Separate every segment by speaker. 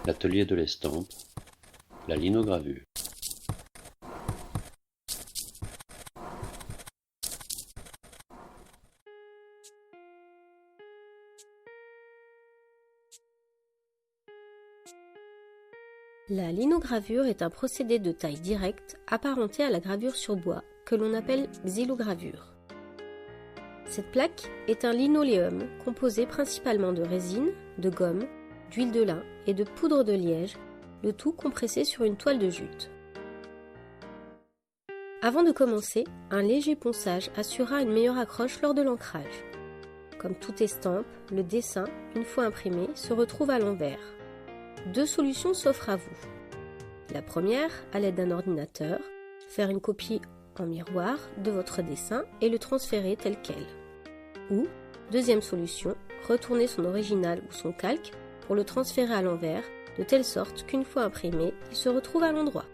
Speaker 1: l'atelier de l'estampe, la linogravure.
Speaker 2: La linogravure est un procédé de taille directe apparenté à la gravure sur bois que l'on appelle xylogravure. Cette plaque est un linoléum composé principalement de résine, de gomme, d'huile de lin et de poudre de liège, le tout compressé sur une toile de jute. Avant de commencer, un léger ponçage assurera une meilleure accroche lors de l'ancrage. Comme toute estampe, le dessin, une fois imprimé, se retrouve à l'envers. Deux solutions s'offrent à vous. La première, à l'aide d'un ordinateur, faire une copie en miroir de votre dessin et le transférer tel quel. Ou, deuxième solution, retourner son original ou son calque pour le transférer à l'envers, de telle sorte qu'une fois imprimé, il se retrouve à l'endroit.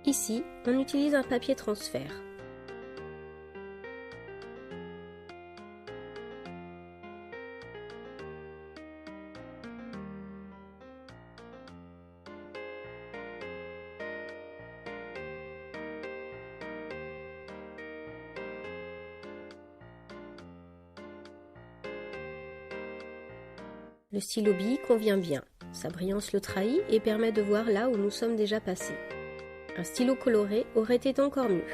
Speaker 2: Ici, on utilise un papier transfert. Le stylo bille convient bien, sa brillance le trahit et permet de voir là où nous sommes déjà passés. Un stylo coloré aurait été encore mieux.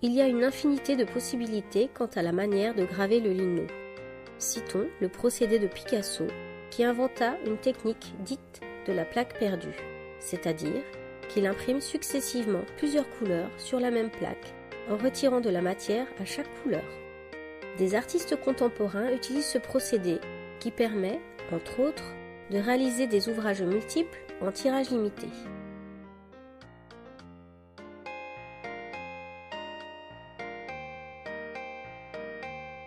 Speaker 2: Il y a une infinité de possibilités quant à la manière de graver le lino. Citons le procédé de Picasso qui inventa une technique dite de la plaque perdue, c'est-à-dire qu'il imprime successivement plusieurs couleurs sur la même plaque en retirant de la matière à chaque couleur. Des artistes contemporains utilisent ce procédé qui permet, entre autres, de réaliser des ouvrages multiples en tirage limité.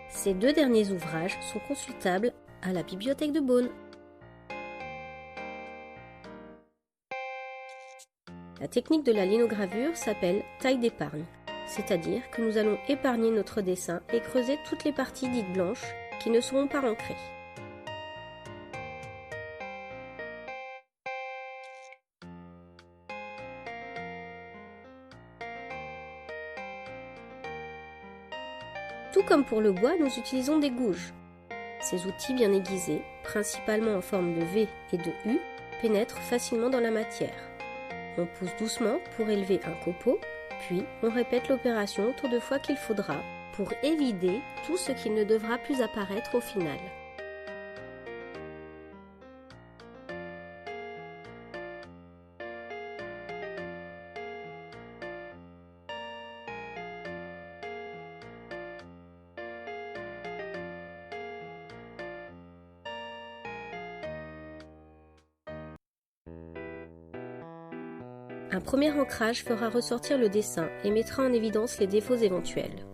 Speaker 2: Ces deux derniers ouvrages sont consultables à la bibliothèque de Beaune. La technique de la linogravure s'appelle taille d'épargne, c'est-à-dire que nous allons épargner notre dessin et creuser toutes les parties dites blanches qui ne seront pas ancrées. Tout comme pour le bois, nous utilisons des gouges. Ces outils bien aiguisés, principalement en forme de V et de U, pénètrent facilement dans la matière. On pousse doucement pour élever un copeau, puis on répète l'opération autant de fois qu'il faudra pour évider tout ce qui ne devra plus apparaître au final. Un premier ancrage fera ressortir le dessin et mettra en évidence les défauts éventuels.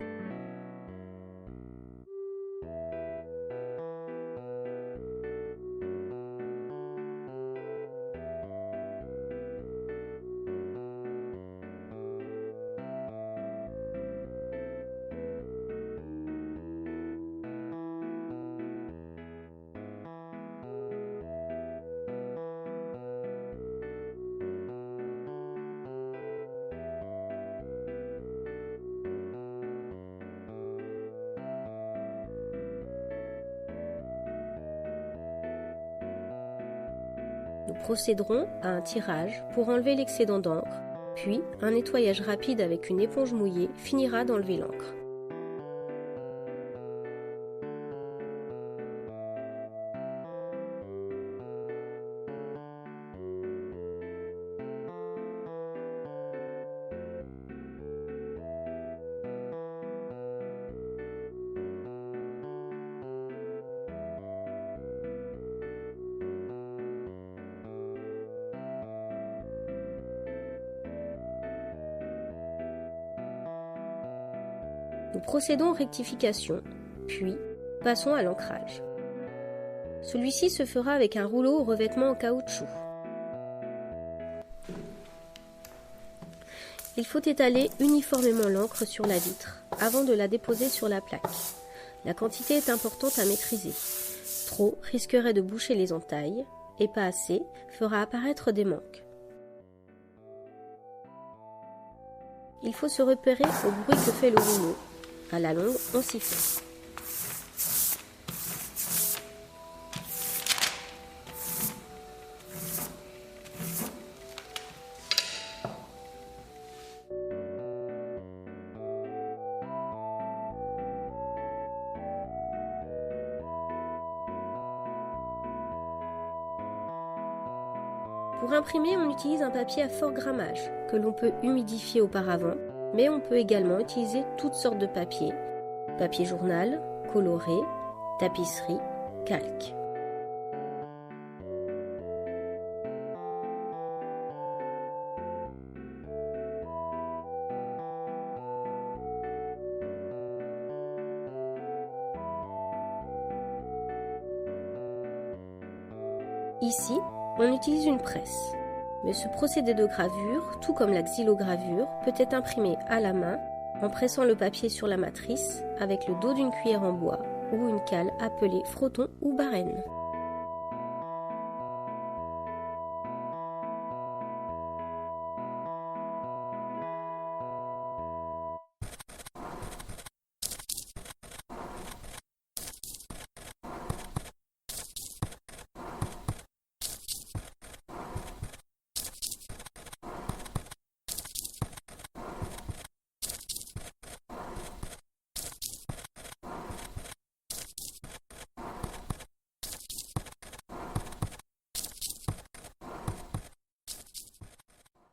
Speaker 2: Nous procéderons à un tirage pour enlever l'excédent d'encre, puis un nettoyage rapide avec une éponge mouillée finira d'enlever l'encre. Nous procédons aux rectifications, puis passons à l'ancrage. Celui-ci se fera avec un rouleau au revêtement en caoutchouc. Il faut étaler uniformément l'encre sur la vitre avant de la déposer sur la plaque. La quantité est importante à maîtriser. Trop risquerait de boucher les entailles et pas assez fera apparaître des manques. Il faut se repérer au bruit que fait le rouleau. À la longue, on s'y fait. Pour imprimer, on utilise un papier à fort grammage, que l'on peut humidifier auparavant, mais on peut également utiliser toutes sortes de papiers, papier journal, coloré, tapisserie, calque. Ici, on utilise une presse, mais ce procédé de gravure, tout comme la xylogravure, peut être imprimé à la main en pressant le papier sur la matrice avec le dos d'une cuillère en bois ou une cale appelée frotton ou barène.